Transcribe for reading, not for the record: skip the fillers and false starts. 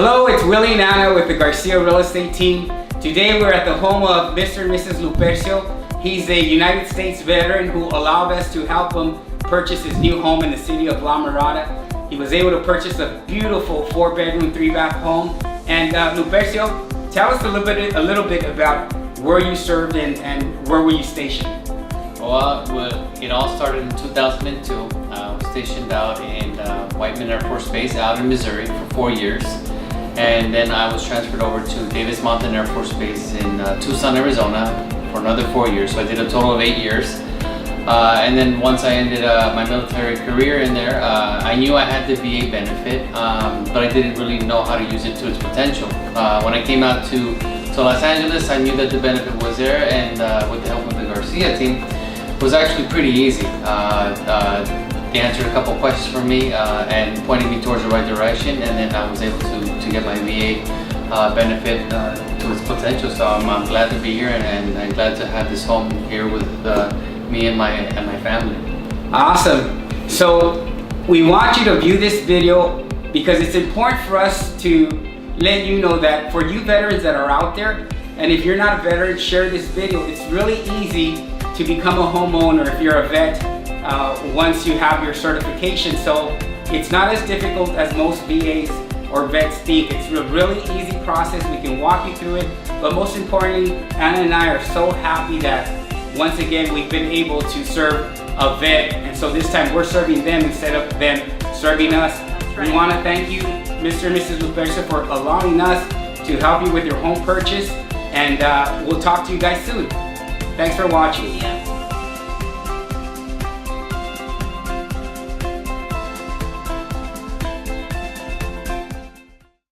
Hello, it's Willie and Anna with the Garcia real estate team. Today we're at the home of Mr. and Mrs. Lupercio. He's a United States veteran who allowed us to help him purchase his new home in the city of La Mirada. He was able to purchase a beautiful 4-bedroom, 3-bath home. And Lupercio, tell us a little bit about where you served and where were you stationed? Well, it all started in 2002. I was stationed out in Whiteman Air Force Base out in Missouri for 4 years. And then I was transferred over to Davis Mountain Air Force Base in Tucson, Arizona for another 4 years. So I did a total of 8 years. And then once I ended my military career in there, I knew I had the VA benefit, but I didn't really know how to use it to its potential. When I came out to Los Angeles, I knew that the benefit was there, and with the help of the Garcia team, it was actually pretty easy. They answered a couple questions for me and pointed me towards the right direction, and then I was able to get my VA benefit to its potential. So I'm glad to be here, and I'm glad to have this home here with me and my family. Awesome. So we want you to view this video because it's important for us to let you know that for you veterans that are out there, and if you're not a veteran, share this video. It's really easy to become a homeowner if you're a vet once you have your certification. So it's not as difficult as most VAs or vets think. It's a really easy process. We can walk you through it, but most importantly, Anna and I are so happy that once again we've been able to serve a vet, and so this time we're serving them instead of them serving us. We want to thank you, Mr. and Mrs. Lupercio, for allowing us to help you with your home purchase, and we'll talk to you guys soon. Thanks for watching.